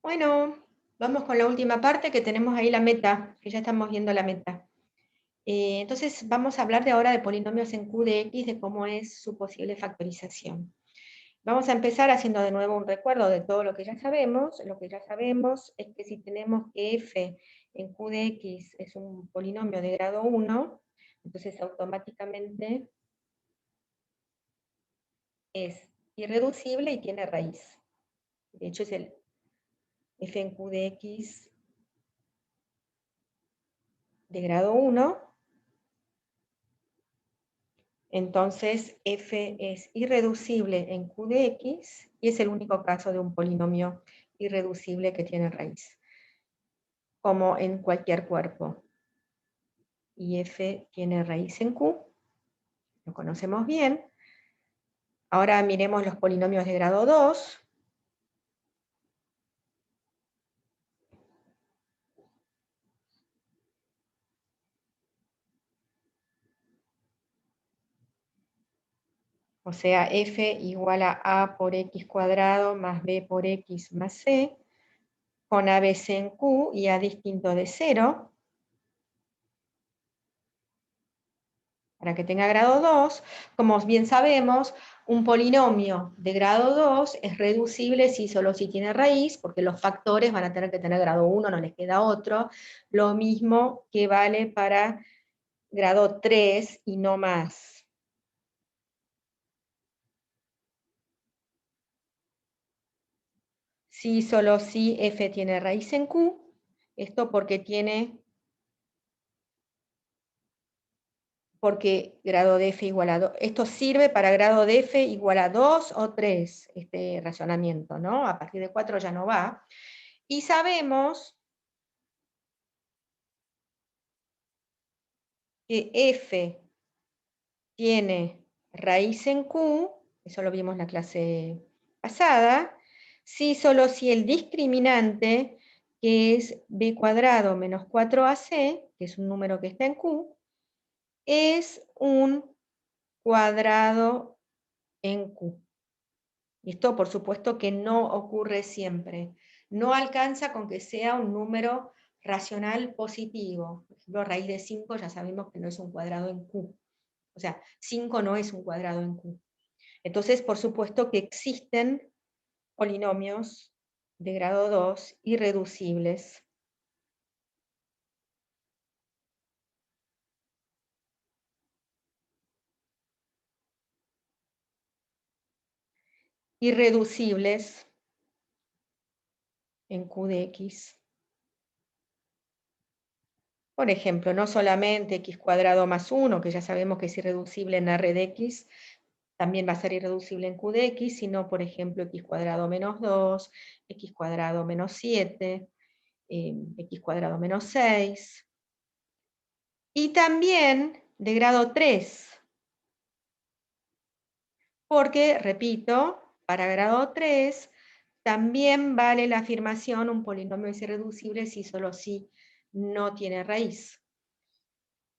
Bueno, vamos con la última parte que tenemos ahí la meta, que ya estamos viendo la meta. Entonces vamos a hablar de ahora de polinomios en Q de X, de cómo es su posible factorización. Vamos a empezar haciendo de nuevo un recuerdo de todo lo que ya sabemos. Lo que ya sabemos es que si tenemos que f en Q de X es un polinomio de grado 1, entonces automáticamente es irreducible y tiene raíz. De hecho es el f en Q de X de grado 1. Entonces, f es irreducible en Q de X y es el único caso de un polinomio irreducible que tiene raíz, como en cualquier cuerpo. Y f tiene raíz en Q, lo conocemos bien. Ahora miremos los polinomios de grado 2. O sea, f igual a por x cuadrado más b por x más c, con ABC en Q y a distinto de 0, para que tenga grado 2, como bien sabemos, un polinomio de grado 2 es reducible solo si tiene raíz, porque los factores van a tener que tener grado 1, no les queda otro, lo mismo que vale para grado 3 y no más. Si solo si f tiene raíz en Q, esto porque grado de f igual a 2, esto sirve para grado de f igual a 2 o 3, este razonamiento, ¿no? A partir de 4 ya no va. Y sabemos que f tiene raíz en Q, eso lo vimos en la clase pasada, solo si el discriminante, que es b cuadrado menos 4ac, que es un número que está en Q, es un cuadrado en Q. Y esto, por supuesto, que no ocurre siempre. No alcanza con que sea un número racional positivo. Por ejemplo, raíz de 5 ya sabemos que no es un cuadrado en Q. O sea, 5 no es un cuadrado en Q. Entonces, por supuesto que existen polinomios de grado 2 irreducibles. Irreducibles en Q de X. Por ejemplo, no solamente x cuadrado más 1, que ya sabemos que es irreducible en R de X, también va a ser irreducible en Q de X, sino, por ejemplo, x cuadrado menos 2, x cuadrado menos 7, x cuadrado menos 6. Y también de grado 3, porque, repito, para grado 3 también vale la afirmación un polinomio es irreducible si solo si no tiene raíz.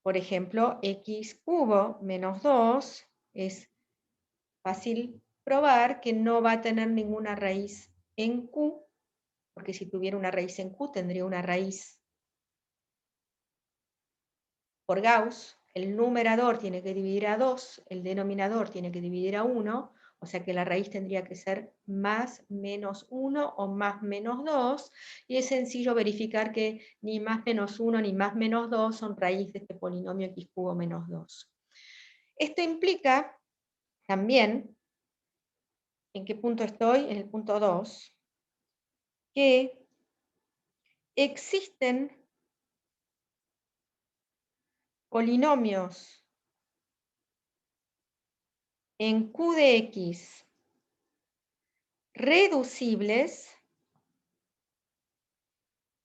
Por ejemplo, x cubo menos 2 es fácil probar que no va a tener ninguna raíz en Q, porque si tuviera una raíz en Q tendría una raíz por Gauss. El numerador tiene que dividir a 2, el denominador tiene que dividir a 1, o sea que la raíz tendría que ser más menos 1 o más menos 2, y es sencillo verificar que ni más menos 1 ni más menos 2 son raíz de este polinomio x cubo menos 2. Esto implica también, ¿en qué punto estoy? En el punto 2, que existen polinomios en Q de X reducibles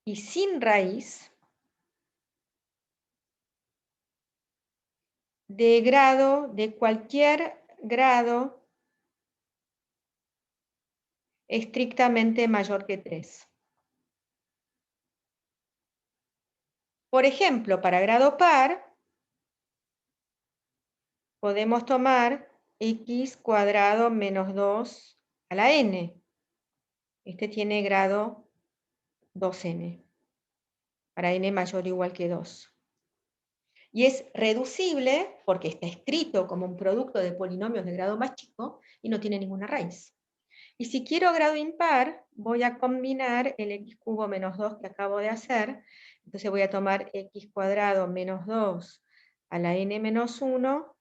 y sin raíz de cualquier grado estrictamente mayor que 3. Por ejemplo, para grado par, podemos tomar x cuadrado menos 2 a la n. Este tiene grado 2n, para n mayor o igual que 2. Y es reducible porque está escrito como un producto de polinomios de grado más chico y no tiene ninguna raíz. Y si quiero grado impar, voy a combinar el x cubo menos 2 que acabo de hacer. Entonces voy a tomar x cuadrado menos 2 a la n menos 1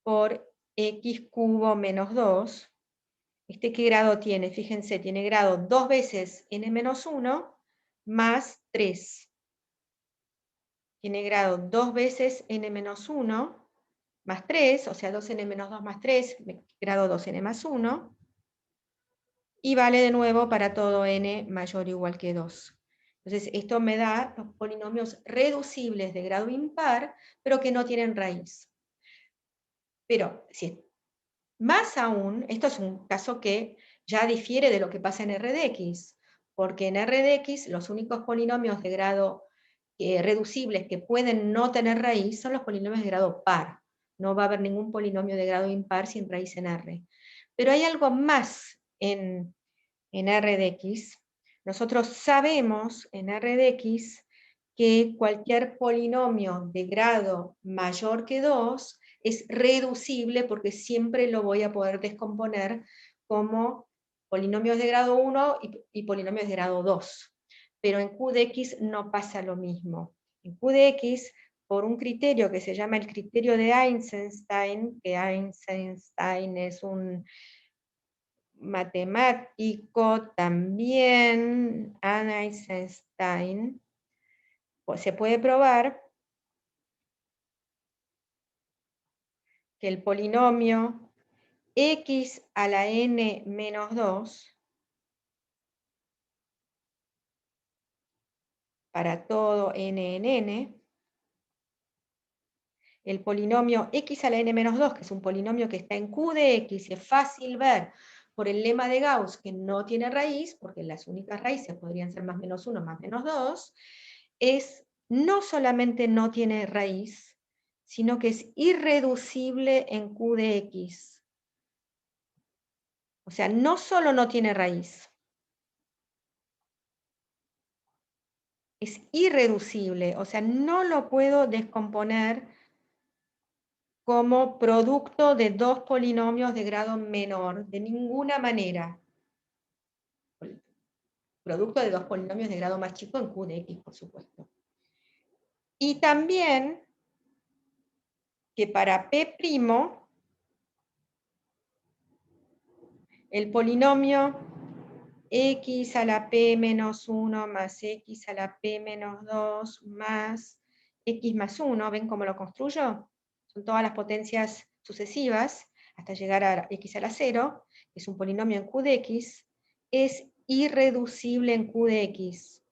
por x cubo menos 2. ¿Qué grado tiene? Fíjense, tiene grado 2 veces n menos 1 más 3. Tiene grado 2 veces n menos 1 más 3, o sea, 2n menos 2 más 3, grado 2n más 1. Y vale de nuevo para todo n mayor o igual que 2. Entonces, esto me da los polinomios reducibles de grado impar, pero que no tienen raíz. Pero, más aún, esto es un caso que ya difiere de lo que pasa en R de X, porque en R de X los únicos polinomios de grado reducibles que pueden no tener raíz son los polinomios de grado par. No va a haber ningún polinomio de grado impar sin raíz en R. Pero hay algo más en R de X. Nosotros sabemos en R de X que cualquier polinomio de grado mayor que 2 es reducible porque siempre lo voy a poder descomponer como polinomios de grado 1 y polinomios de grado 2. Pero en Q de X no pasa lo mismo. En Q de X, por un criterio que se llama el criterio de Eisenstein, que Eisenstein es un matemático también, Eisenstein, pues se puede probar que el polinomio x a la n menos 2 para todo n en n, el polinomio x a la n menos 2, que es un polinomio que está en Q de x, es fácil ver por el lema de Gauss que no tiene raíz, porque las únicas raíces podrían ser más menos 1 más menos 2, no solamente no tiene raíz, sino que es irreducible en Q de X. O sea, no solo no tiene raíz, es irreducible, o sea, no lo puedo descomponer como producto de dos polinomios de grado menor, de ninguna manera. Producto de dos polinomios de grado más chico en Q de X, por supuesto. Y también que para P', el polinomio x a la p menos 1 más x a la p menos 2 más x más 1, ¿ven cómo lo construyo? Son todas las potencias sucesivas hasta llegar a x a la 0, que es un polinomio en Q de X, es irreducible en Q de X.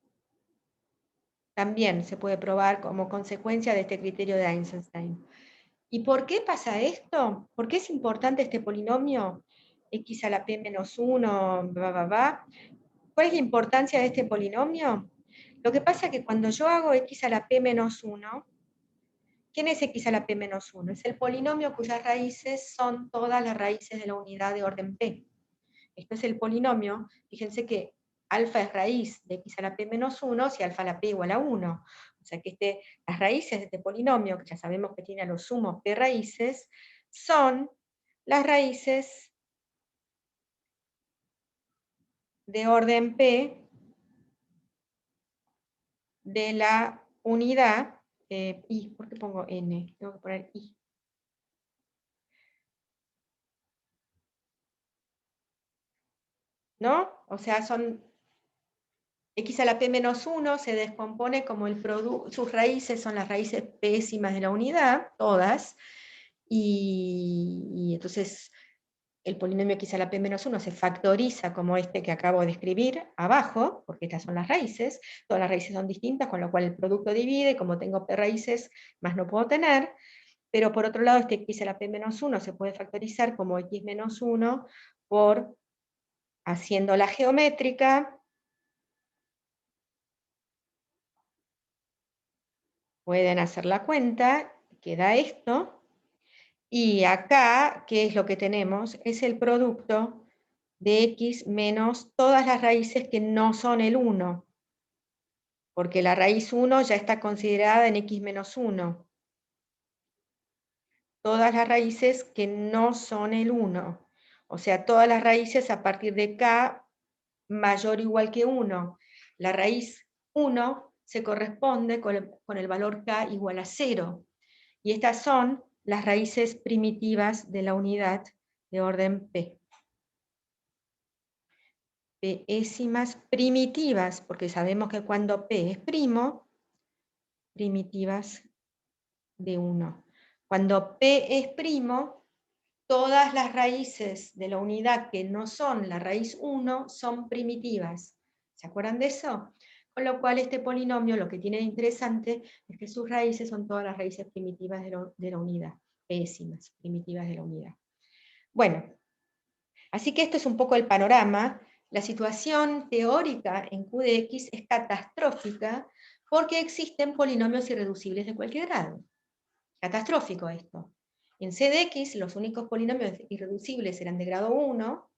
También se puede probar como consecuencia de este criterio de Eisenstein. ¿Y por qué pasa esto? ¿Por qué es importante este polinomio? X a la p menos 1, ¿Cuál es la importancia de este polinomio? Lo que pasa es que cuando yo hago x a la p menos 1, ¿quién es x a la p menos 1? Es el polinomio cuyas raíces son todas las raíces de la unidad de orden p. Esto es el polinomio, fíjense que alfa es raíz de x a la p menos 1 si alfa a la p igual a 1. O sea que las raíces de este polinomio, que ya sabemos que tiene a lo sumo p raíces, son las raíces de orden p de la unidad, I, ¿por qué pongo N? Tengo que poner I. ¿No? O sea, son x a la p menos 1 se descompone como el producto, sus raíces son las raíces pésimas de la unidad, todas, y entonces el polinomio x a la p menos 1 se factoriza como este que acabo de escribir abajo, porque estas son las raíces, todas las raíces son distintas, con lo cual el producto divide, como tengo p raíces, más no puedo tener, pero por otro lado este x a la p menos 1 se puede factorizar como x menos 1 por, haciendo la geométrica, pueden hacer la cuenta, queda esto, y acá, ¿qué es lo que tenemos? Es el producto de x menos todas las raíces que no son el 1. porque la raíz 1 ya está considerada en x menos 1. Todas las raíces que no son el 1. O sea, todas las raíces a partir de k mayor o igual que 1. La raíz 1 se corresponde con el valor k igual a 0. Y estas son las raíces primitivas de la unidad de orden p. Pésimas primitivas, porque sabemos que cuando p es primo, primitivas de 1. Cuando p es primo, todas las raíces de la unidad que no son la raíz 1 son primitivas. ¿Se acuerdan de eso? Con lo cual este polinomio lo que tiene de interesante es que sus raíces son todas las raíces primitivas de la unidad, pésimas, primitivas de la unidad. Bueno, así que esto es un poco el panorama. La situación teórica en Q de X es catastrófica porque existen polinomios irreducibles de cualquier grado. Catastrófico esto. En C de X los únicos polinomios irreducibles eran de grado 1,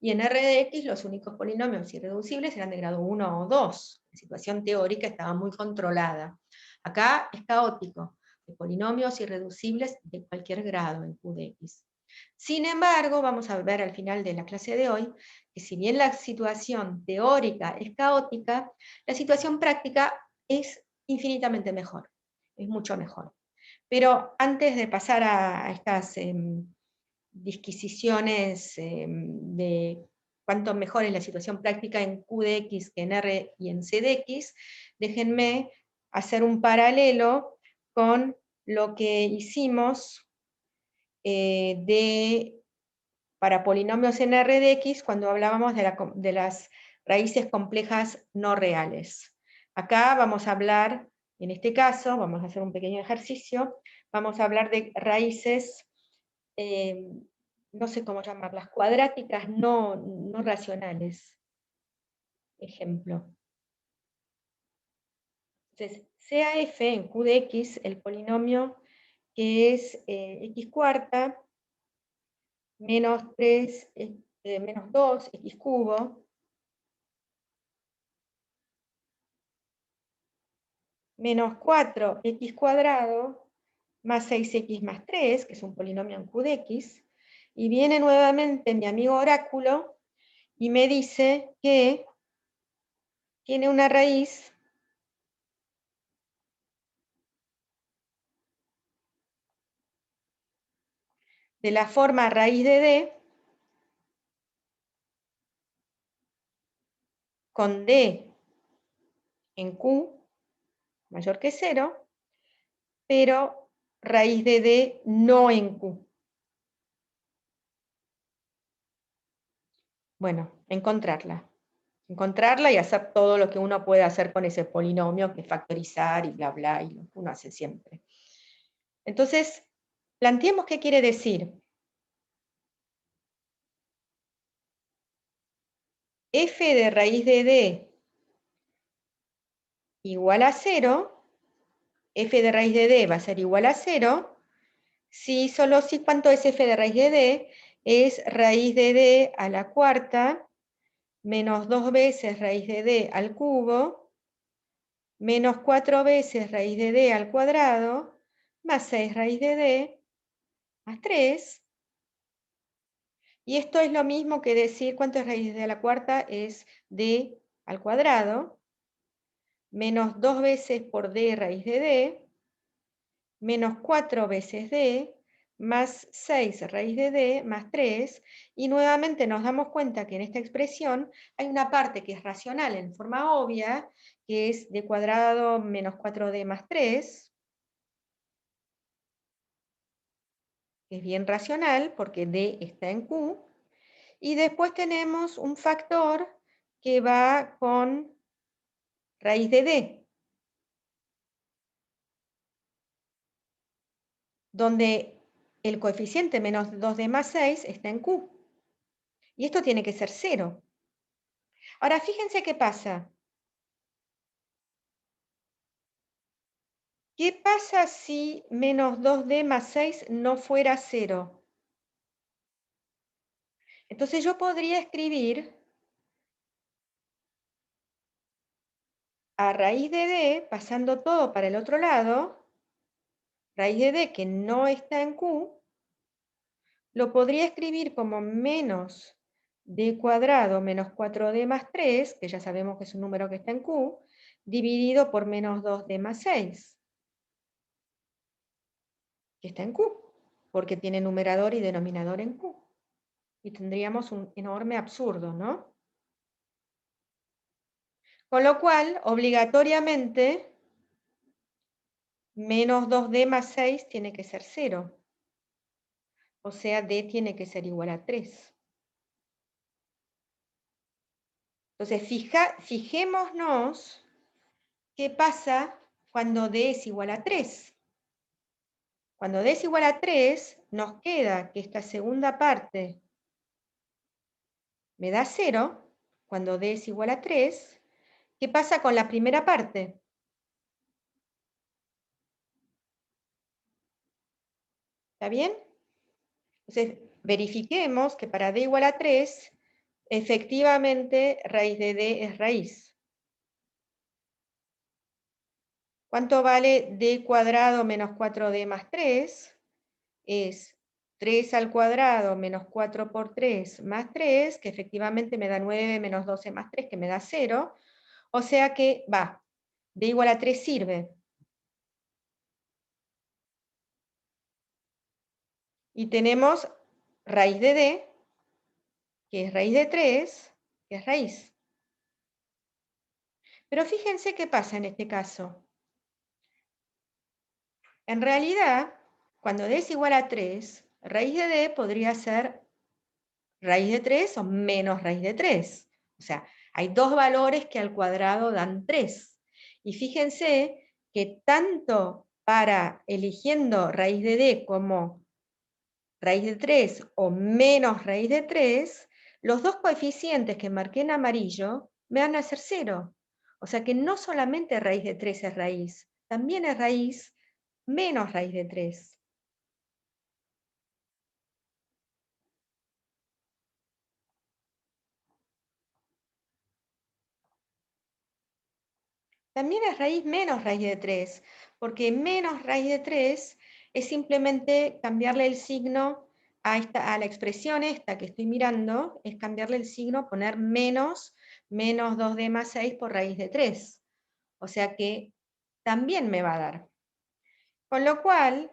y en R de X los únicos polinomios irreducibles eran de grado 1 o 2. La situación teórica estaba muy controlada. Acá es caótico, de polinomios irreducibles de cualquier grado en Q de X. Sin embargo, vamos a ver al final de la clase de hoy, que si bien la situación teórica es caótica, la situación práctica es infinitamente mejor, es mucho mejor. Pero antes de pasar a estas disquisiciones de cuánto mejor es la situación práctica en Q de X que en R y en C de X, déjenme hacer un paralelo con lo que hicimos para polinomios en R de X cuando hablábamos de las raíces complejas no reales. Acá vamos a hablar, en este caso, vamos a hacer un pequeño ejercicio, vamos a hablar de raíces, no sé cómo llamarlas, cuadráticas no racionales. Ejemplo. Entonces, sea f en Q de X el polinomio que es x cuarta menos 3, menos 2, x cubo, menos 4x cuadrado, más 6x más 3, que es un polinomio en Q de X, y viene nuevamente mi amigo oráculo y me dice que tiene una raíz de la forma raíz de D con D en Q mayor que 0, pero raíz de D no en Q. Bueno, encontrarla. Encontrarla y hacer todo lo que uno puede hacer con ese polinomio, que es factorizar y bla, bla, y lo que uno hace siempre. Entonces, planteemos qué quiere decir. F de raíz de D igual a 0, f de raíz de D va a ser igual a 0, si solo si cuánto es f de raíz de D, es raíz de D a la cuarta, menos 2 veces raíz de D al cubo, menos 4 veces raíz de D al cuadrado, más 6 raíz de D, más 3. Y esto es lo mismo que decir cuánto es raíz de D a la cuarta, es D al cuadrado, menos 2 veces por D raíz de D, menos 4 veces D, más 6 raíz de D, más 3, y nuevamente nos damos cuenta que en esta expresión hay una parte que es racional en forma obvia, que es D cuadrado menos 4D más 3, que es bien racional porque D está en Q, y después tenemos un factor que va con raíz de D, donde el coeficiente menos 2D más 6 está en Q. Y esto tiene que ser 0. Ahora, fíjense qué pasa. ¿Qué pasa si menos 2D más 6 no fuera 0? Entonces yo podría escribir a raíz de d, pasando todo para el otro lado, raíz de d que no está en Q, lo podría escribir como menos d cuadrado menos 4d más 3, que ya sabemos que es un número que está en Q, dividido por menos 2d más 6, que está en Q, porque tiene numerador y denominador en Q. Y tendríamos un enorme absurdo, ¿no? Con lo cual, obligatoriamente, menos 2d más 6 tiene que ser 0. O sea, d tiene que ser igual a 3. Entonces, fijémonos qué pasa cuando d es igual a 3. Cuando d es igual a 3, nos queda que esta segunda parte me da 0. Cuando d es igual a 3, ¿qué pasa con la primera parte? ¿Está bien? Entonces, verifiquemos que para d igual a 3, efectivamente, raíz de d es raíz. ¿Cuánto vale d cuadrado menos 4d más 3? Es 3 al cuadrado menos 4 por 3 más 3, que efectivamente me da 9 menos 12 más 3, que me da 0. O sea que, d igual a 3 sirve. Y tenemos raíz de d, que es raíz de 3, que es raíz. Pero fíjense qué pasa en este caso. En realidad, cuando d es igual a 3, raíz de d podría ser raíz de 3 o menos raíz de 3. O sea, hay dos valores que al cuadrado dan 3. Y fíjense que tanto para eligiendo raíz de d como raíz de 3 o menos raíz de 3, los dos coeficientes que marqué en amarillo me van a ser 0. O sea que no solamente raíz de 3 es raíz, también es raíz menos raíz de 3. También es raíz menos raíz de 3, porque menos raíz de 3 es simplemente cambiarle el signo a la expresión esta que estoy mirando, es cambiarle el signo, poner menos 2d más 6 por raíz de 3. O sea que también me va a dar. Con lo cual,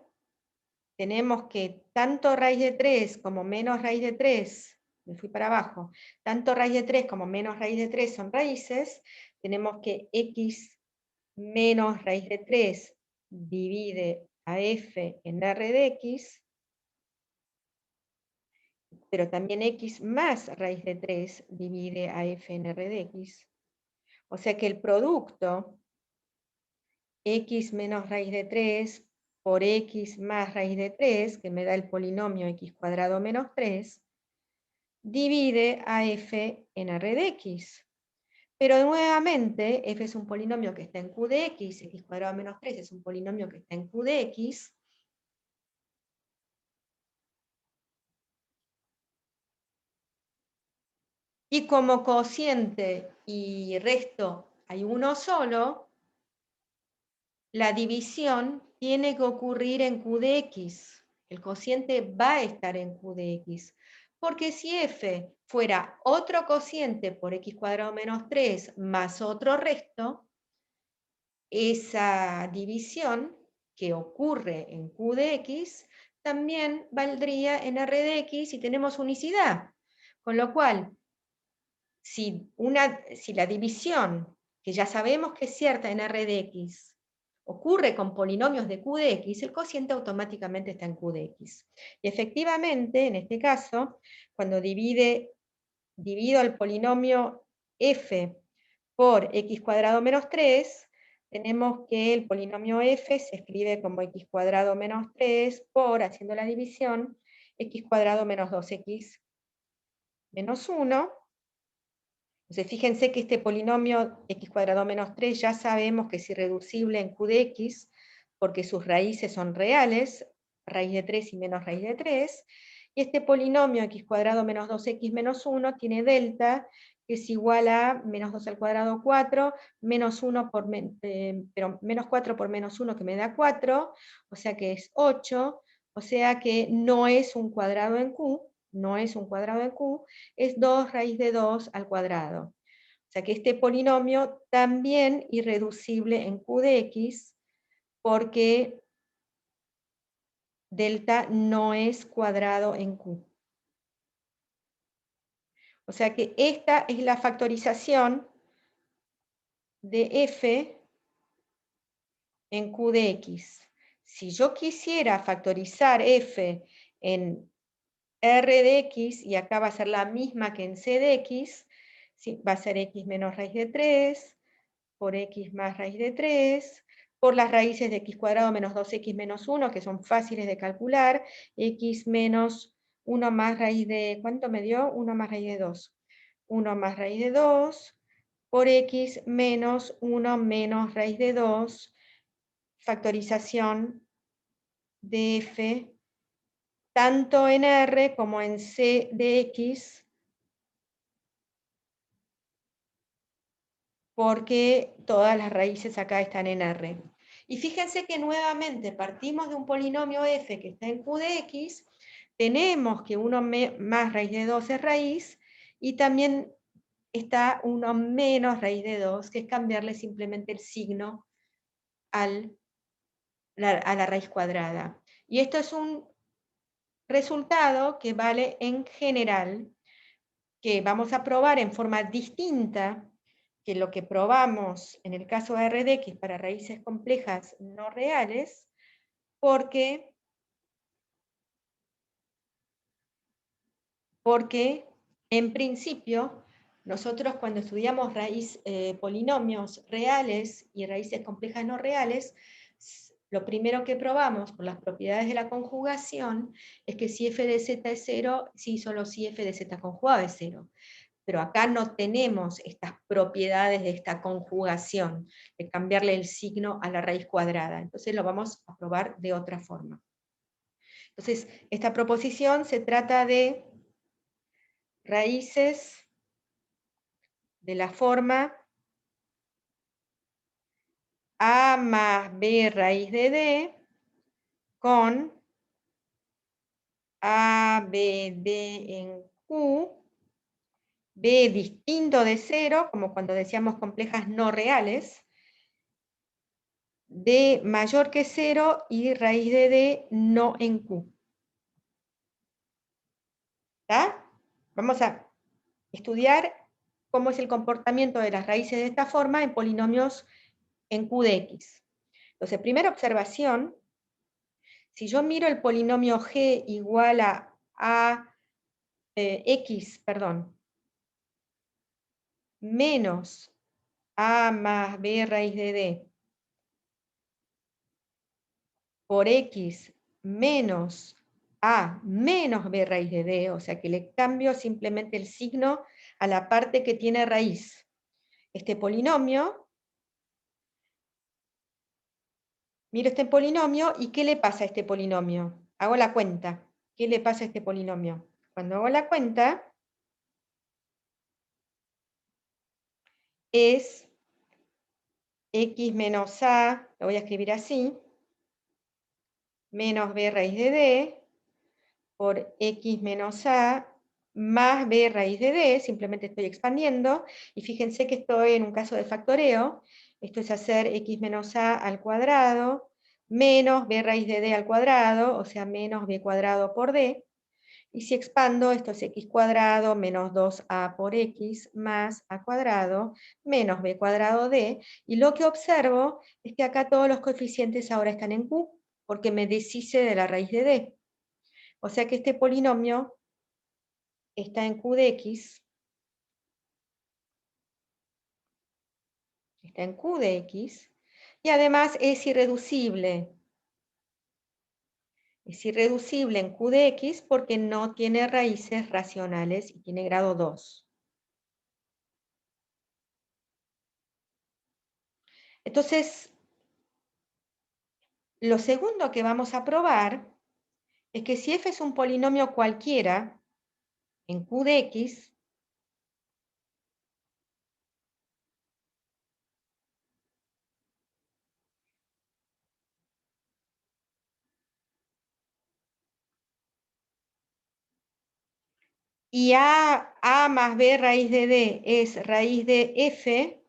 tenemos que tanto raíz de 3 como menos raíz de 3, me fui para abajo, tanto raíz de 3 como menos raíz de 3 son raíces, tenemos que x menos raíz de 3 divide a f en r de x, pero también x más raíz de 3 divide a f en r de x. O sea que el producto x menos raíz de 3 por x más raíz de 3, que me da el polinomio x cuadrado menos 3, divide a f en r de x. Pero nuevamente, f es un polinomio que está en q de x cuadrado menos 3 es un polinomio que está en q de x, y como cociente y resto hay uno solo, la división tiene que ocurrir en q de x. El cociente va a estar en q de x. Porque si f fuera otro cociente por x cuadrado menos 3 más otro resto, esa división que ocurre en q de x también valdría en r de x y tenemos unicidad. Con lo cual, si la división, que ya sabemos que es cierta en r de x, ocurre con polinomios de q de x, el cociente automáticamente está en q de x. Y efectivamente, en este caso, cuando divido el polinomio f por x cuadrado menos 3, tenemos que el polinomio f se escribe como x cuadrado menos 3 por, haciendo la división, x cuadrado menos 2x menos 1. Entonces, fíjense que este polinomio x cuadrado menos 3 ya sabemos que es irreducible en q de x, porque sus raíces son reales, raíz de 3 y menos raíz de 3, y este polinomio x cuadrado menos 2x menos 1 tiene delta, que es igual a menos 2 al cuadrado 4, menos 1 por, pero menos 4 por menos 1 que me da 4, o sea que es 8, o sea que no es un cuadrado en Q, no es un cuadrado en Q, es 2 raíz de 2 al cuadrado. O sea que este polinomio también irreducible en Q de X, porque delta no es cuadrado en Q. O sea que esta es la factorización de f en Q de X. Si yo quisiera factorizar f en R de X, y acá va a ser la misma que en C de X, ¿sí? Va a ser X menos raíz de 3, por X más raíz de 3, por las raíces de X cuadrado menos 2X menos 1, que son fáciles de calcular, X menos 1 más raíz de, ¿cuánto me dio? 1 más raíz de 2. 1 más raíz de 2, por X menos 1 menos raíz de 2, factorización de f, tanto en R como en C de X, porque todas las raíces acá están en R. Y fíjense que nuevamente partimos de un polinomio f que está en Q de X, tenemos que 1 más raíz de 2 es raíz, y también está 1 menos raíz de 2, que es cambiarle simplemente el signo a la raíz cuadrada. Y esto es un resultado que vale en general, que vamos a probar en forma distinta que lo que probamos en el caso de R de X para raíces complejas no reales, porque en principio nosotros cuando estudiamos polinomios reales y raíces complejas no reales, lo primero que probamos por las propiedades de la conjugación es que si f de z es 0, sí, solo si f de z conjugado es 0. Pero acá no tenemos estas propiedades de esta conjugación, de cambiarle el signo a la raíz cuadrada. Entonces lo vamos a probar de otra forma. Entonces, esta proposición se trata de raíces de la forma a más b raíz de d con a, b, d en q, b distinto de 0, como cuando decíamos complejas no reales, d mayor que 0 y raíz de d no en q. ¿Está? Vamos a estudiar cómo es el comportamiento de las raíces de esta forma en polinomios en q de x. Entonces, primera observación, si yo miro el polinomio g igual a x, perdón, menos a más b raíz de d por x menos a menos b raíz de d, o sea que le cambio simplemente el signo a la parte que tiene raíz. Este polinomio, miro este polinomio y ¿qué le pasa a este polinomio? Hago la cuenta. ¿Qué le pasa a este polinomio? Cuando hago la cuenta, es x menos a, lo voy a escribir así, menos b raíz de d, por x menos a más b raíz de d, simplemente estoy expandiendo, y fíjense que estoy en un caso de factoreo, esto es hacer x menos a al cuadrado, menos b raíz de d al cuadrado, o sea, menos b cuadrado por d, y si expando, esto es x cuadrado menos 2a por x más a cuadrado menos b cuadrado d, y lo que observo es que acá todos los coeficientes ahora están en q, porque me deshice de la raíz de d. O sea que este polinomio está en q de x, está en q de x, y además es irreducible. Es irreducible en q de x porque no tiene raíces racionales y tiene grado 2. Entonces, lo segundo que vamos a probar es que si f es un polinomio cualquiera en q de x, y A más B raíz de D es raíz de F,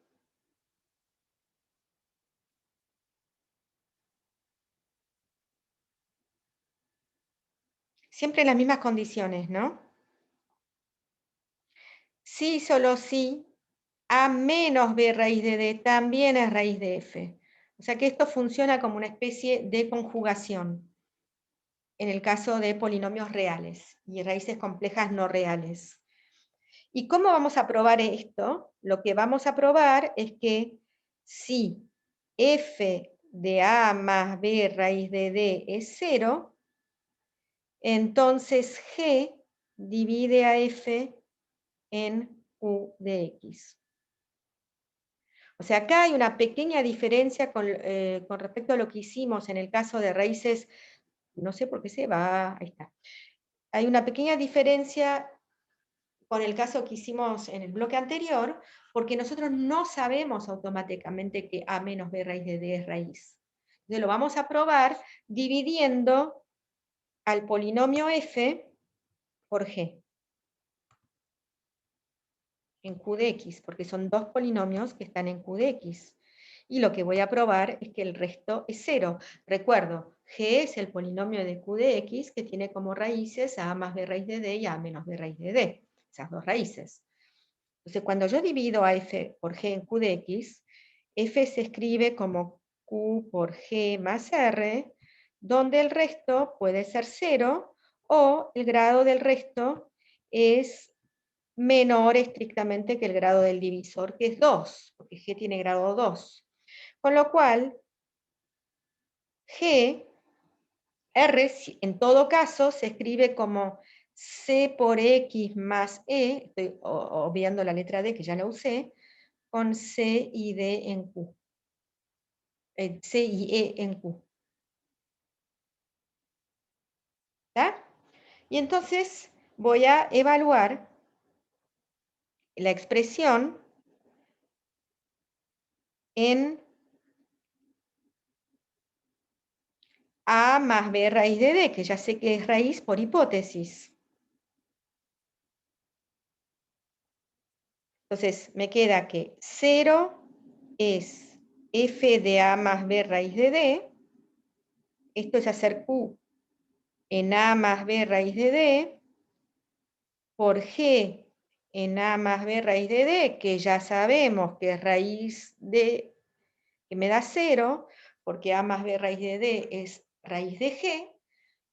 siempre en las mismas condiciones, ¿no? Si, solo si, A menos B raíz de D también es raíz de F. O sea que esto funciona como una especie de conjugación en el caso de polinomios reales y raíces complejas no reales. ¿Y cómo vamos a probar esto? Lo que vamos a probar es que si f de a más b raíz de d es 0, entonces g divide a f en q de x. O sea, acá hay una pequeña diferencia con respecto a lo que hicimos en el caso de raíces, no sé por qué se va, ahí está. Hay una pequeña diferencia con el caso que hicimos en el bloque anterior, porque nosotros no sabemos automáticamente que a menos b raíz de d es raíz. Entonces lo vamos a probar dividiendo al polinomio f por g, en q de x, porque son dos polinomios que están en q de x. Y lo que voy a probar es que el resto es 0. Recuerdo, g es el polinomio de q de x que tiene como raíces a más b raíz de d y a menos b raíz de d, esas dos raíces. Entonces, cuando yo divido a f por g en q de x, f se escribe como q por g más r, donde el resto puede ser 0 o el grado del resto es menor estrictamente que el grado del divisor, que es 2, porque g tiene grado 2. Con lo cual, g, r, en todo caso, se escribe como c por x más e, estoy obviando la letra d que ya la usé, con C y D en Q. C y E en Q. ¿Está? Y entonces voy a evaluar la expresión en A más B raíz de D, que ya sé que es raíz por hipótesis. Entonces me queda que 0 es f de A más B raíz de D. Esto es hacer Q en A más B raíz de D por G en A más B raíz de D, que ya sabemos que es raíz de, que me da 0, porque A más B raíz de D es raíz de G,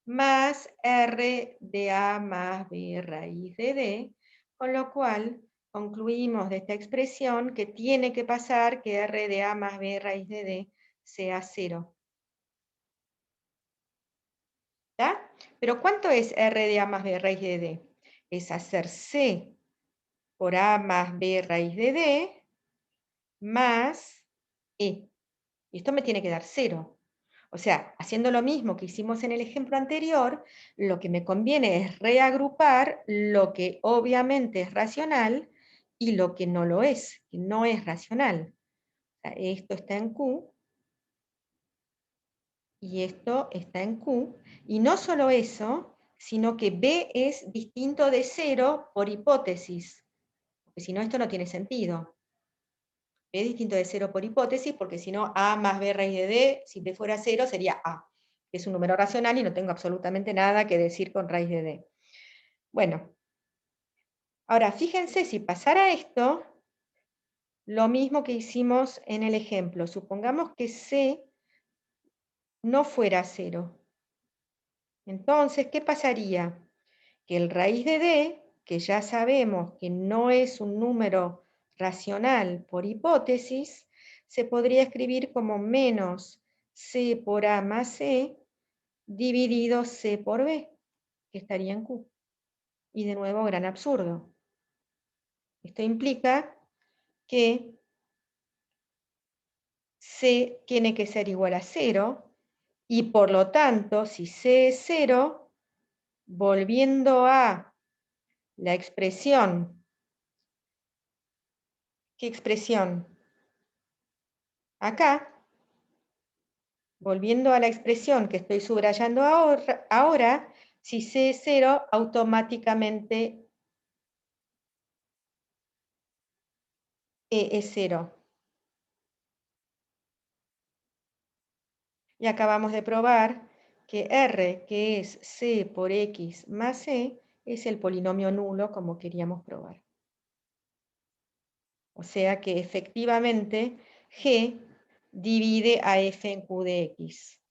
más R de A más B raíz de D, con lo cual concluimos de esta expresión que tiene que pasar que R de A más B raíz de D sea 0. ¿Está? Pero ¿cuánto es R de A más B raíz de D? Es hacer C por A más B raíz de D más E. Y esto me tiene que dar 0. O sea, haciendo lo mismo que hicimos en el ejemplo anterior, lo que me conviene es reagrupar lo que obviamente es racional y lo que no lo es, que no es racional. O sea, esto está en Q y esto está en Q. Y no solo eso, sino que B es distinto de 0 por hipótesis, porque si no esto no tiene sentido. B es distinto de 0 por hipótesis, porque si no, A más B raíz de D, si B fuera 0, sería A, que es un número racional y no tengo absolutamente nada que decir con raíz de D. Bueno, ahora fíjense, si pasara esto, lo mismo que hicimos en el ejemplo. Supongamos que C no fuera 0. Entonces, ¿qué pasaría? Que el raíz de D, que ya sabemos que no es un número racional por hipótesis, se podría escribir como menos C por A más C dividido C por B, que estaría en Q. Y de nuevo, gran absurdo. Esto implica que C tiene que ser igual a 0 y por lo tanto, si C es 0, volviendo a la expresión, ¿qué expresión? Acá, volviendo a la expresión que estoy subrayando ahora, si C es 0, automáticamente E es 0. Y acabamos de probar que R, que es C por X más E, es el polinomio nulo como queríamos probar. O sea que efectivamente G divide a F en Q de X.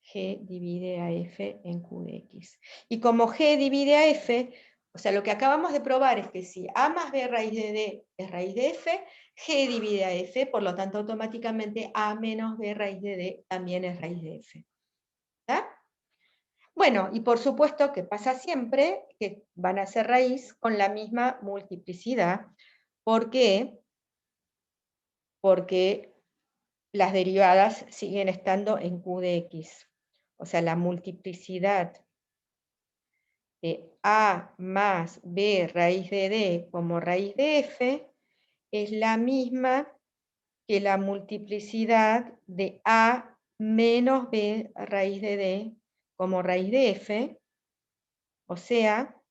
G divide a F en Q de X. Y como G divide a F, o sea, lo que acabamos de probar es que si A más B raíz de D es raíz de F, G divide a F, por lo tanto automáticamente A menos B raíz de D también es raíz de F. ¿Está? Bueno, y por supuesto que pasa siempre que van a ser raíz con la misma multiplicidad. ¿Por qué? Porque las derivadas siguen estando en Q de X. O sea, la multiplicidad de A más B raíz de D como raíz de F es la misma que la multiplicidad de A menos B raíz de D como raíz de F, o sea,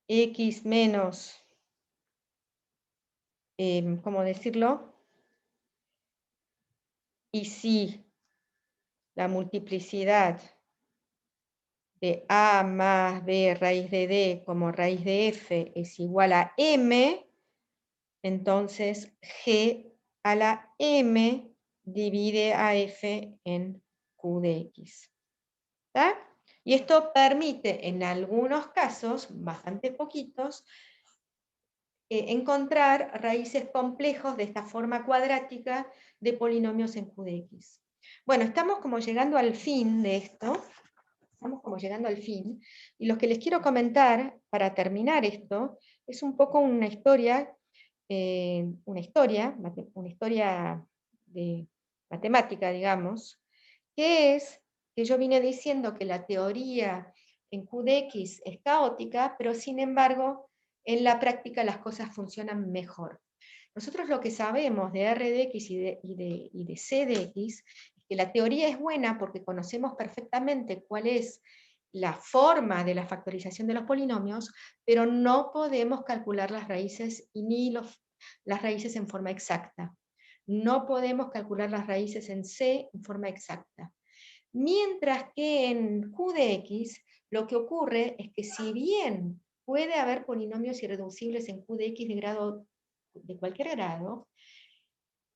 X menos, ¿cómo decirlo? Y si la multiplicidad de A más B raíz de D como raíz de F es igual a M, entonces G a la M divide a F en Q de X. ¿Está? Y esto permite, en algunos casos, bastante poquitos, encontrar raíces complejos de esta forma cuadrática de polinomios en Q de X. Bueno, estamos como llegando al fin de esto. Estamos como llegando al fin, y lo que les quiero comentar para terminar esto es un poco una historia de matemática, digamos, que es que yo vine diciendo que la teoría en Q de X es caótica, pero sin embargo, en la práctica las cosas funcionan mejor. Nosotros lo que sabemos de R de X y de C de X es que la teoría es buena porque conocemos perfectamente cuál es la forma de la factorización de los polinomios, pero no podemos calcular las raíces y ni las raíces en forma exacta. No podemos calcular las raíces en C en forma exacta. Mientras que en Q de X lo que ocurre es que si bien puede haber polinomios irreducibles en Q de X de cualquier grado,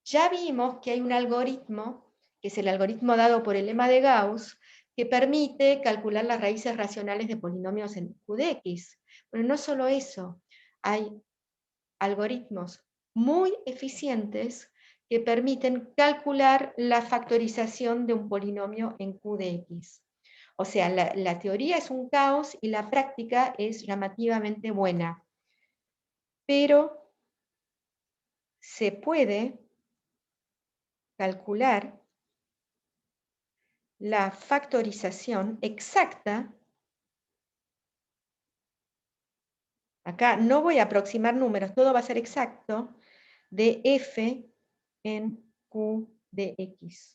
ya vimos que hay un algoritmo, que es el algoritmo dado por el lema de Gauss, que permite calcular las raíces racionales de polinomios en Q de X. Pero no solo eso, hay algoritmos muy eficientes que permiten calcular la factorización de un polinomio en Q de X. O sea, la teoría es un caos y la práctica es llamativamente buena. Pero se puede calcular la factorización exacta. Acá no voy a aproximar números, todo va a ser exacto, de f en q de x.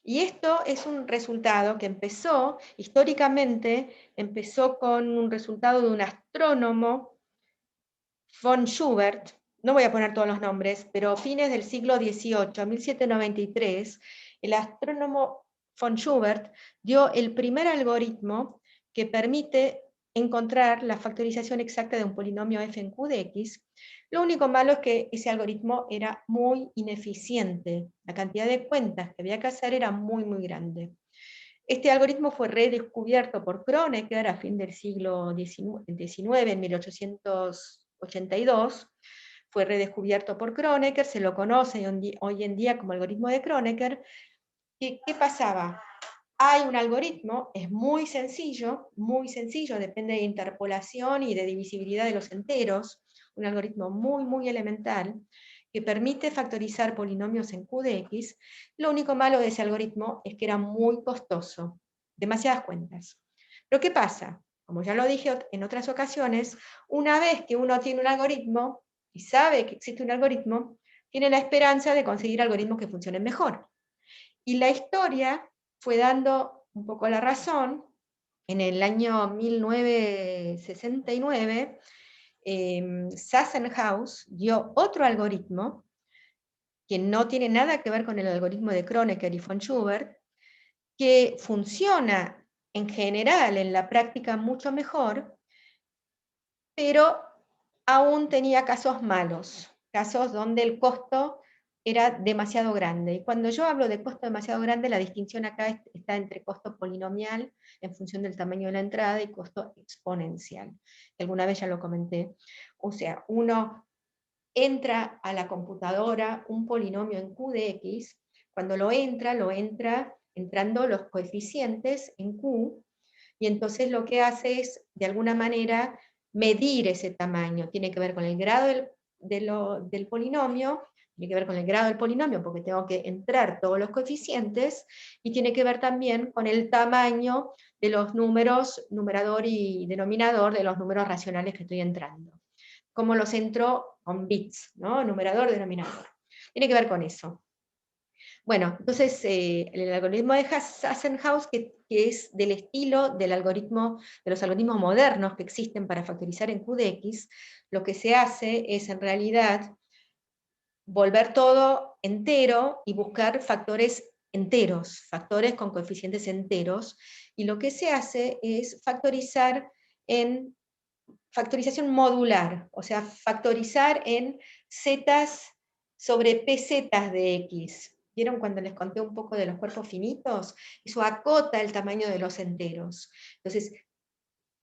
Y esto es un resultado que empezó, históricamente, empezó con un resultado de un astrónomo, von Schubert, no voy a poner todos los nombres, pero fines del siglo XVIII, 1793, el astrónomo von Schubert dio el primer algoritmo que permite encontrar la factorización exacta de un polinomio f en q de x. Lo único malo es que ese algoritmo era muy ineficiente. La cantidad de cuentas que había que hacer era muy, muy grande. Este algoritmo fue redescubierto por Kronecker a fin del siglo XIX, en 1882. Fue redescubierto por Kronecker, se lo conoce hoy en día como algoritmo de Kronecker. ¿Qué pasaba? Hay un algoritmo, es muy sencillo, depende de interpolación y de divisibilidad de los enteros, un algoritmo muy, muy elemental, que permite factorizar polinomios en Q de X. Lo único malo de ese algoritmo es que era muy costoso, demasiadas cuentas. Pero ¿qué pasa? Como ya lo dije en otras ocasiones, una vez que uno tiene un algoritmo y sabe que existe un algoritmo, tiene la esperanza de conseguir algoritmos que funcionen mejor. Y la historia fue dando un poco la razón. En el año 1969, Sassenhaus dio otro algoritmo que no tiene nada que ver con el algoritmo de Kronecker y von Schubert, que funciona en general en la práctica mucho mejor, pero aún tenía casos malos, casos donde el costo era demasiado grande. Y cuando yo hablo de costo demasiado grande, la distinción acá está entre costo polinomial, en función del tamaño de la entrada, y costo exponencial. Alguna vez ya lo comenté. O sea, uno entra a la computadora un polinomio en Q de X, cuando lo entra entrando los coeficientes en Q, y entonces lo que hace es, de alguna manera, medir ese tamaño. Tiene que ver con el grado del polinomio, tiene que ver con el grado del polinomio, porque tengo que entrar todos los coeficientes, y tiene que ver también con el tamaño de los números, numerador y denominador, de los números racionales que estoy entrando. Como los entro con bits, ¿no? Numerador, denominador. Tiene que ver con eso. Bueno, entonces el algoritmo de Sassenhaus, que es del estilo del algoritmo, de los algoritmos modernos que existen para factorizar en Q de X, lo que se hace es en realidad volver todo entero y buscar factores enteros, factores con coeficientes enteros, y lo que se hace es factorizar en factorización modular, o sea, factorizar en zetas sobre p zetas de X. ¿Vieron cuando les conté un poco de los cuerpos finitos? Eso acota el tamaño de los enteros. Entonces,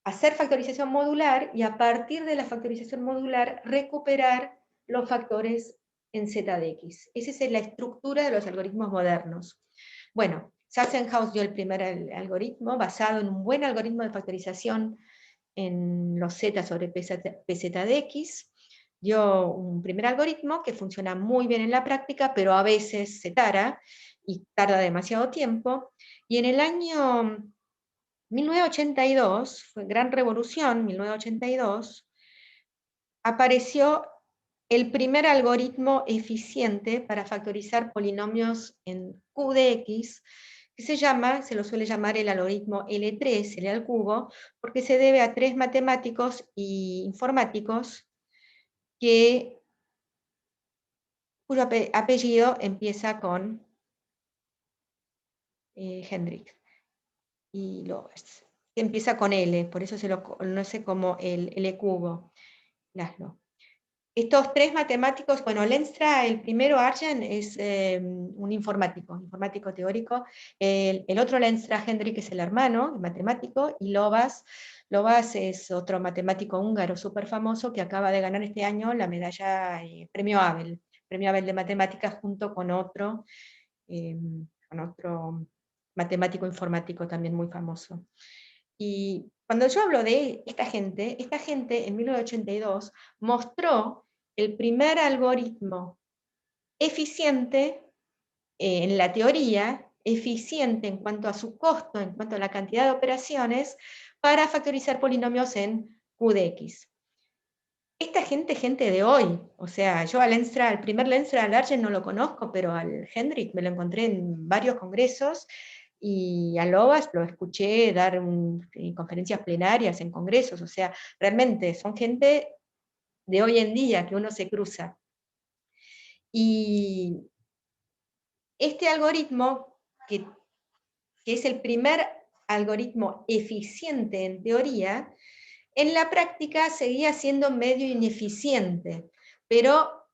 hacer factorización modular, y a partir de la factorización modular recuperar los factores en z de X. Esa es la estructura de los algoritmos modernos. Bueno, Sassenhaus dio el primer algoritmo basado en un buen algoritmo de factorización en los z sobre pz de X, dio un primer algoritmo que funciona muy bien en la práctica, pero a veces se tara y tarda demasiado tiempo, y en el año 1982, fue gran revolución, 1982, apareció el primer algoritmo eficiente para factorizar polinomios en Q de X, que se lo suele llamar el algoritmo L3, L al cubo, porque se debe a tres matemáticos e informáticos cuyo apellido empieza con Hendrik y Lovers, que empieza con L, por eso se lo conoce como el L cubo, Laszlo. Estos tres matemáticos, bueno, Lenstra, el primero, Arjen, es un informático teórico. El otro, Lenstra Hendrik, es el hermano, el matemático, y Lovas es otro matemático húngaro súper famoso que acaba de ganar este año la medalla Premio Abel de Matemáticas, junto eh, con otro matemático informático también muy famoso. Y cuando yo hablo de esta gente en 1982 mostró el primer algoritmo eficiente en la teoría, eficiente en cuanto a su costo, en cuanto a la cantidad de operaciones, para factorizar polinomios en Q de X. Esta gente de hoy, o sea, yo al primer Lenstra, al Arjen no lo conozco, pero al Hendrik me lo encontré en varios congresos, y a Lovas lo escuché dar conferencias plenarias en congresos, o sea, realmente son gente de hoy en día que uno se cruza. Y este algoritmo, que es el primer algoritmo eficiente en teoría, en la práctica seguía siendo medio ineficiente, pero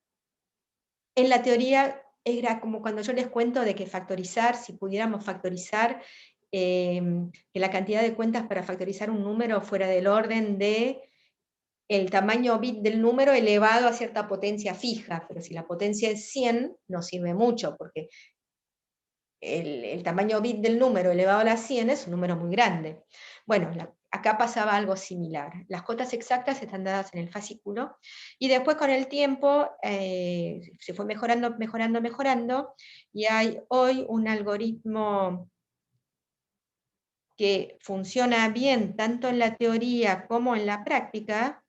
en la teoría era como cuando yo les cuento de que factorizar, si pudiéramos factorizar, que la cantidad de cuentas para factorizar un número fuera del orden de el tamaño bit del número elevado a cierta potencia fija, pero si la potencia es 100, no sirve mucho, porque el tamaño bit del número elevado a la 100 es un número muy grande. Bueno, acá pasaba algo similar. Las cotas exactas están dadas en el fascículo, y después con el tiempo se fue mejorando, y hay hoy un algoritmo que funciona bien tanto en la teoría como en la práctica,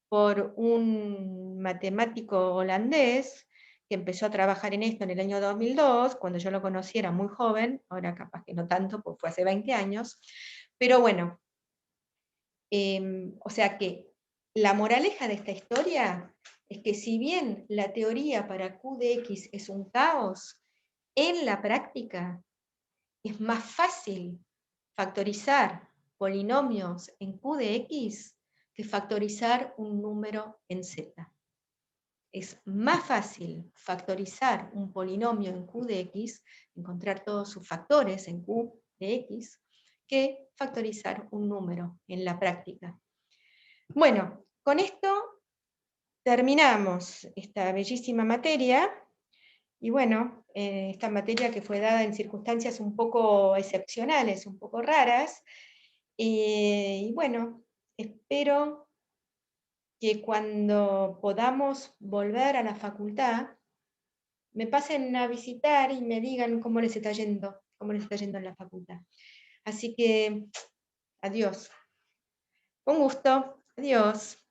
por un matemático holandés que empezó a trabajar en esto en el año 2002, cuando yo lo conocí era muy joven, ahora capaz que no tanto, pues fue hace 20 años, pero bueno, o sea que la moraleja de esta historia es que si bien la teoría para Q de X es un caos, en la práctica es más fácil factorizar polinomios en Q de X que factorizar un número en Z. Es más fácil factorizar un polinomio en Q de X, encontrar todos sus factores en Q de X, que factorizar un número en la práctica. Bueno, con esto terminamos esta bellísima materia, y bueno, esta materia que fue dada en circunstancias un poco excepcionales, un poco raras, y bueno, espero que cuando podamos volver a la facultad, me pasen a visitar y me digan cómo les está yendo en la facultad. Así que, adiós. Un gusto. Adiós.